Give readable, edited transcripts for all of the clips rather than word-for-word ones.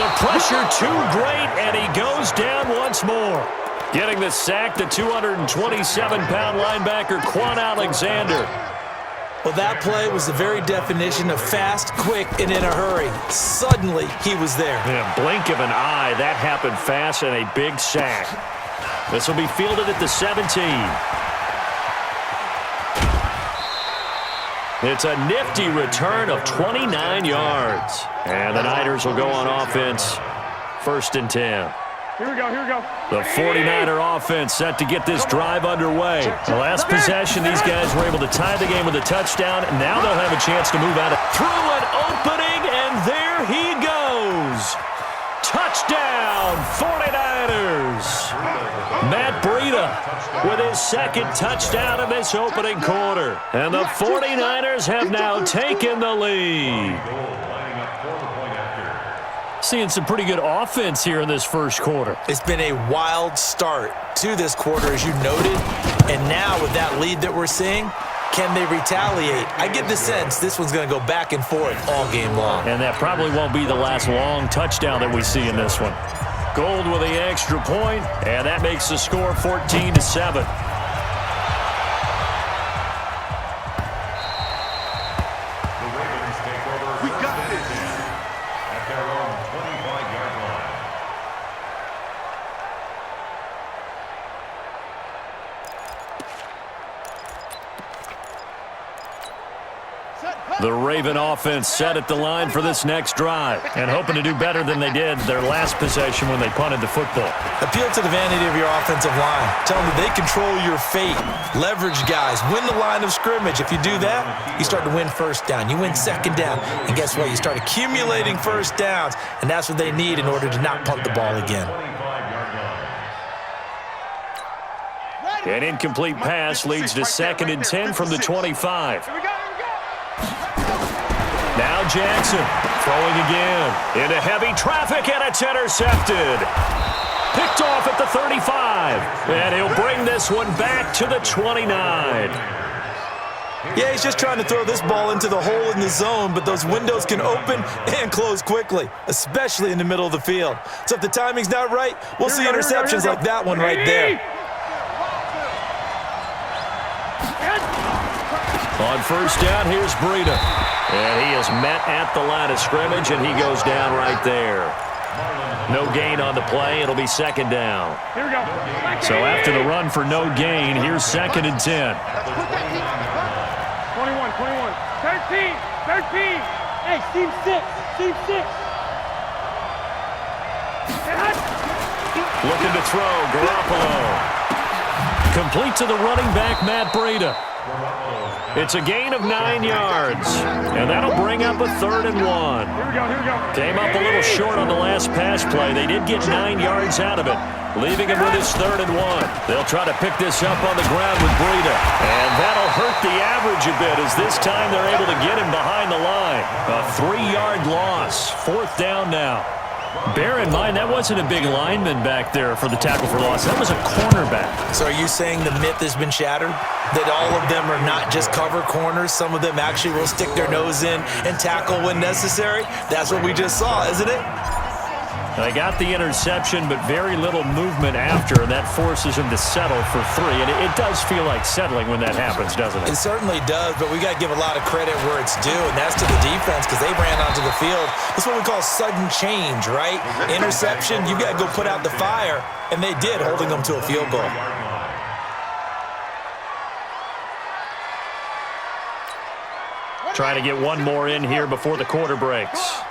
the pressure too great, and he goes down once more. Getting the sack, the 227-pound linebacker, Quan Alexander. Well, that play was the very definition of fast, quick, and in a hurry. Suddenly, he was there. In a blink of an eye, that happened fast, and a big sack. This will be fielded at the 17. It's a nifty return of 29 yards. And the Niners will go on offense, 1st and 10. Here we go, here we go. The 49er offense set to get this drive underway. The last possession, these guys were able to tie the game with a touchdown. And now they'll have a chance to move out through an opening, and there he goes. Touchdown, 49ers. Matt Breida with his 2nd touchdown in this opening quarter. And the 49ers have now taken the lead. Seeing some pretty good offense here in this first quarter. It's been a wild start to this quarter, as you noted. And now with that lead that we're seeing, can they retaliate? I get the sense this one's going to go back and forth all game long. And that probably won't be the last long touchdown that we see in this one. Gold with the extra point, and that makes the score 14-7. The Raven offense set at the line for this next drive and hoping to do better than they did their last possession when they punted the football. Appeal to the vanity of your offensive line. Tell them that they control your fate. Leverage guys. Win the line of scrimmage. If you do that, you start to win 1st down. You win 2nd down. And guess what? You start accumulating 1st downs. And that's what they need in order to not punt the ball again. An incomplete pass leads to 2nd and 10 from the 25. Now Jackson throwing again into heavy traffic, and it's intercepted. Picked off at the 35, and he'll bring this one back to the 29. Yeah, he's just trying to throw this ball into the hole in the zone, but those windows can open and close quickly, especially in the middle of the field. So if the timing's not right, we'll see interceptions like that one right there. On 1st down, here's Breida. And he is met at the line of scrimmage, and he goes down right there. No gain on the play. It'll be 2nd down. Here we go. So after the run for no gain, here's 2nd and 10. 21, 21. 13, 13. Hey, team 6, team 6. Looking to throw, Garoppolo. Complete to the running back, Matt Breida. It's a gain of 9 yards, and that'll bring up a 3rd and 1. Here we go, here we go. Came up a little short on the last pass play. They did get 9 yards out of it, leaving him with his 3rd and 1. They'll try to pick this up on the ground with Breida, and that'll hurt the average a bit as this time they're able to get him behind the line. A 3-yard loss, 4th down now. Bear in mind, that wasn't a big lineman back there for the tackle for loss. That was a cornerback. So are you saying the myth has been shattered? That all of them are not just cover corners? Some of them actually will stick their nose in and tackle when necessary? That's what we just saw, isn't it? They got the interception, but very little movement after, and that forces him to settle for 3. And it does feel like settling when that happens, doesn't it? It certainly does, but we got to give a lot of credit where it's due, and that's to the defense because they ran onto the field. That's what we call sudden change, right? Interception, you got to go put out the fire, and they did, holding them to a field goal. Trying to get one more in here before the quarter breaks.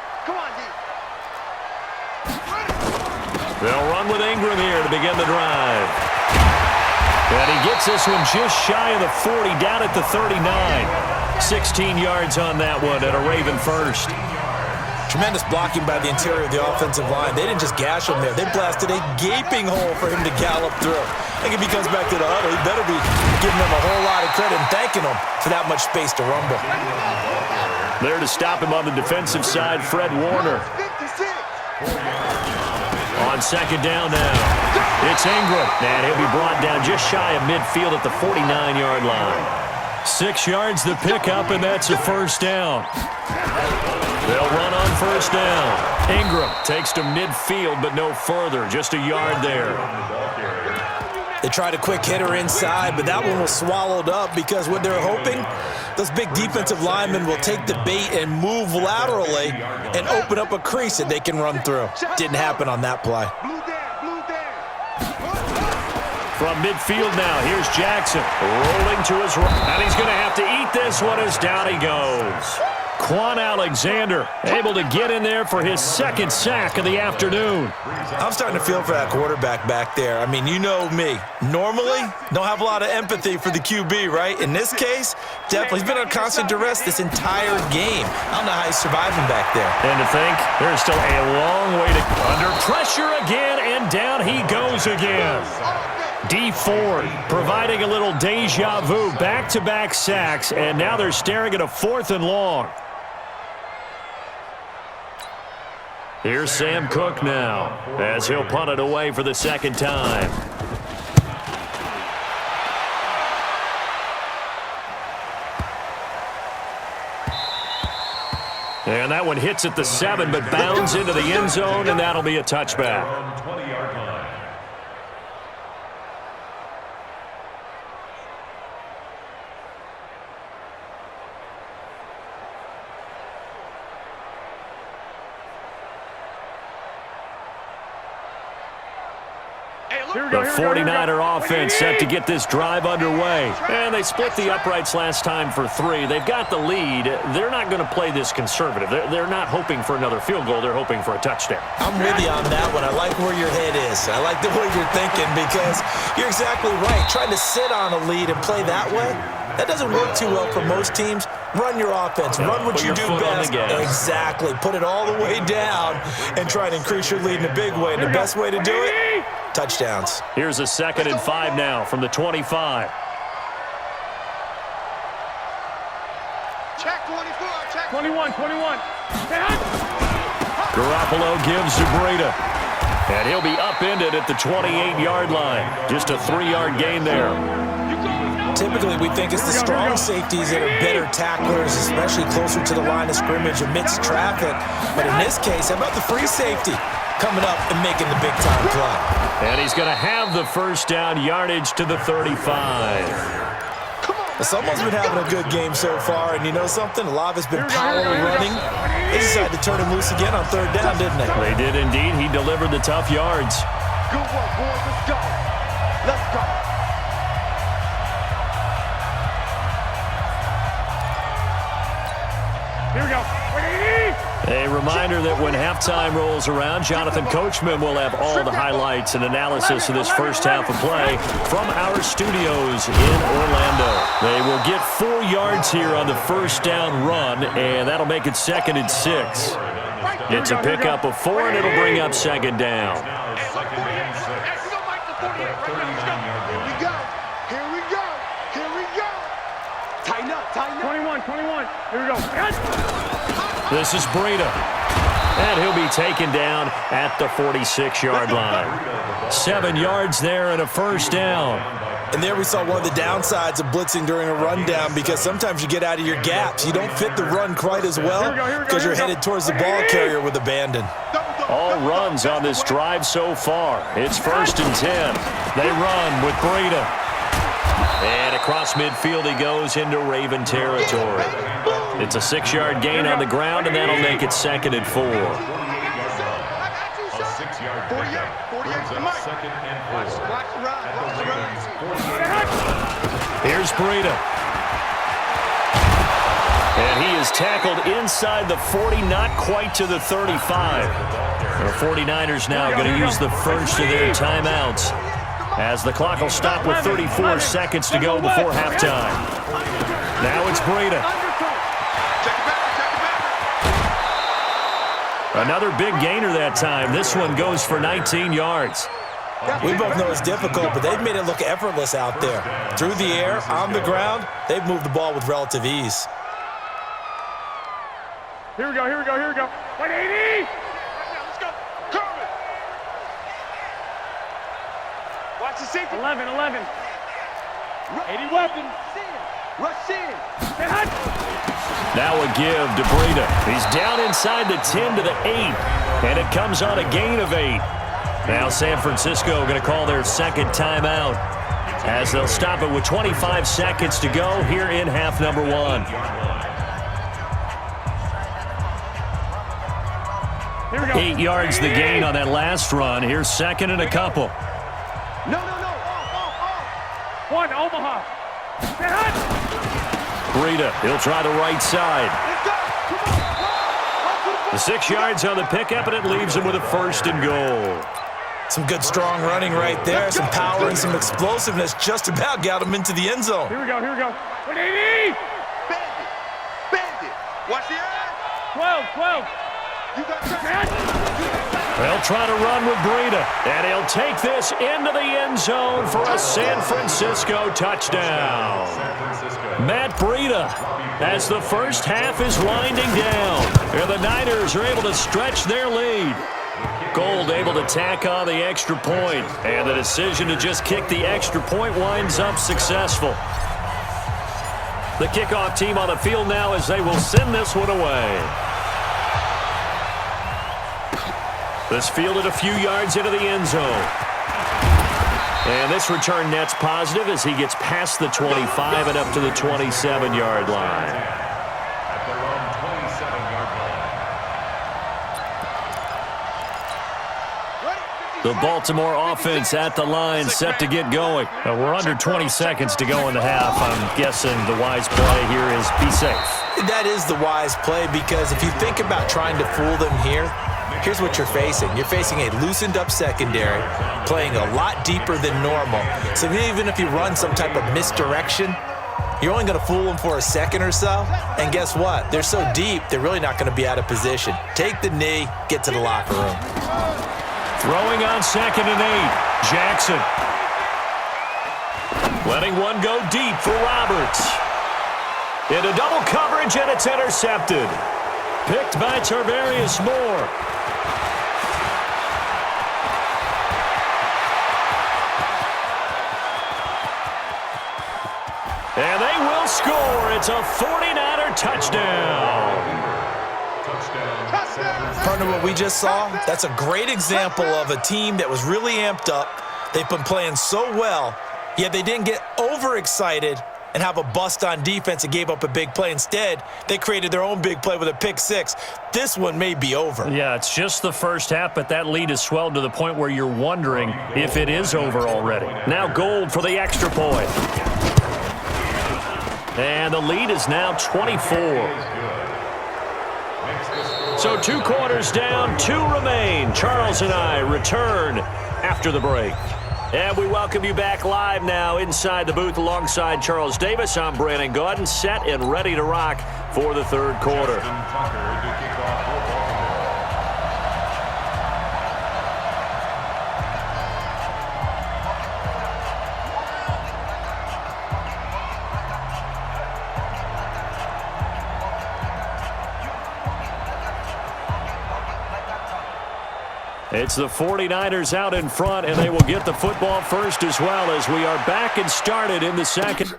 They'll run with Ingram here to begin the drive. And he gets this one just shy of the 40, down at the 39. 16 yards on that one and a Raven 1st. Tremendous blocking by the interior of the offensive line. They didn't just gash him there. They blasted a gaping hole for him to gallop through. I think if he comes back to the huddle, he better be giving them a whole lot of credit and thanking them for that much space to rumble. There to stop him on the defensive side, Fred Warner. On 2nd down now, it's Ingram, and he'll be brought down just shy of midfield at the 49-yard line. 6 yards to pick up, and that's a first down. They'll run on first down. Ingram takes to midfield, but no further. Just a yard there. They tried a quick hitter inside, but that one was swallowed up because what they're hoping, those big defensive linemen will take the bait and move laterally and open up a crease that they can run through. Didn't happen on that play. From midfield now, here's Jackson rolling to his right. And he's going to have to eat this one as down he goes. Quan Alexander able to get in there for his second sack of the afternoon. I'm starting to feel for that quarterback back there. I mean, you know me. Normally, don't have a lot of empathy for the QB, right? In this case, definitely. He's been on constant duress this entire game. I don't know how he's surviving back there. And to think, there's still a long way to go. Under pressure again, and down he goes again. D Ford providing a little deja vu, back-to-back sacks, and now they're staring at a 4th and long. Here's Sam Cook now, as he'll punt it away for the second time. And that one hits at the 7, but bounds into the end zone, and that'll be a touchback. The 49er offense set to get this drive underway. And they split the uprights last time for 3. They've got the lead. They're not going to play this conservative. They're not hoping for another field goal. They're hoping for a touchdown. I'm with you on that one. I like where your head is. I like the way you're thinking because you're exactly right. Trying to sit on a lead and play that way, that doesn't work too well for most teams. Run your offense. Run what you do best. Exactly. Put it all the way down and try and increase your lead in a big way. And the best way to do it, touchdowns. Here's a 2nd and 5 now from the 25. Check 24. Check 21. Garoppolo gives to Breida. And he'll be upended at the 28-yard line. Just a 3-yard gain there. Typically, we think it's the strong safeties that are better tacklers, especially closer to the line of scrimmage amidst traffic. But in this case, how about the free safety coming up and making the big-time play? And he's going to have the first down, yardage to the 35. Well, someone's been having a good game so far, and you know something? A lot of it's been power running. They decided to turn him loose again on 3rd down, didn't they? They did indeed. He delivered the tough yards. Good work, boys. Let's go. Let's go. Here we go. A reminder that when halftime rolls around, Jonathan Coachman will have all the highlights and analysis of this first half of play from our studios in Orlando. They will get 4 yards here on the first down run, and that'll make it 2nd and 6. It's a pickup of 4, and it'll bring up 2nd down. Tighten up. 21. Here we go. This is Breida. And he'll be taken down at the 46-yard line. 7 yards there and a first down. And there we saw one of the downsides of blitzing during a rundown because sometimes you get out of your gaps. You don't fit the run quite as well because you're headed towards the ball carrier with abandon. All runs on this drive so far. It's 1st and 10. They run with Breida. And across midfield he goes into Raven territory. It's a 6-yard gain on the ground, and that'll make it 2nd and 4. Here's Breida. And he is tackled inside the 40, not quite to the 35. The 49ers now going to use the first of their timeouts as the clock will stop with 34 seconds to go before halftime. Now it's Breida. Another big gainer that time. This one goes for 19 yards. We both know it's difficult, but they've made it look effortless out there. Through the air, on the ground, they've moved the ball with relative ease. Here we go. 180. Let's go. Kermit. Watch the safety. 11. 80 weapons. Rush in. Now a give to Breida. He's down inside the 10 to the 8, and it comes on a gain of 8. Now San Francisco going to call their second timeout as they'll stop it with 25 seconds to go here in half number 1. Here we go. 8 yards the gain on that last run. Here's second and a couple. No. One, Omaha. Breida, he'll try the right side. Let's go. Come on. The 6 yards on the pickup, and it leaves him with a first and goal. Some good, strong running right there. Some power and some explosiveness just about got him into the end zone. Here we go. 180. Bandit. Watch the eye. 12. You got They'll try to run with Breida, and he'll take this into the end zone for a San Francisco touchdown. Matt Breida, as the first half is winding down, and the Niners are able to stretch their lead. Gold able to tack on the extra point, and the decision to just kick the extra point winds up successful. The kickoff team on the field now as they will send this one away. This fielded a few yards into the end zone. And this return net's positive as he gets past the 25 and up to the 27-yard line. The Baltimore offense at the line, set to get going. We're under 20 seconds to go in the half. I'm guessing the wise play here is be safe. That is the wise play, because if you think about trying to fool them here, here's what you're facing. You're facing a loosened-up secondary, playing a lot deeper than normal. So even if you run some type of misdirection, you're only going to fool them for a second or so. And guess what? They're so deep, they're really not going to be out of position. Take the knee, get to the locker room. Throwing on 2nd and 8. Jackson. Letting one go deep for Roberts. Into double coverage, and it's intercepted. Picked by Tarvarius Moore. And they will score. It's a 49er touchdown. Partner, what we just saw, that's a great example of a team that was really amped up. They've been playing so well, yet they didn't get overexcited and have a bust on defense and gave up a big play. Instead, they created their own big play with a pick six. This one may be over. Yeah, it's just the first half, but that lead has swelled to the point where you're wondering if it is over already. Now Gold for the extra point. And the lead is now 24. So 2 quarters down, 2 remain. Charles and I return after the break. And we welcome you back live now inside the booth alongside Charles Davis. I'm Brandon Gaudin, set and ready to rock for the third quarter. It's the 49ers out in front, and they will get the football first as well as we are back and started in the second.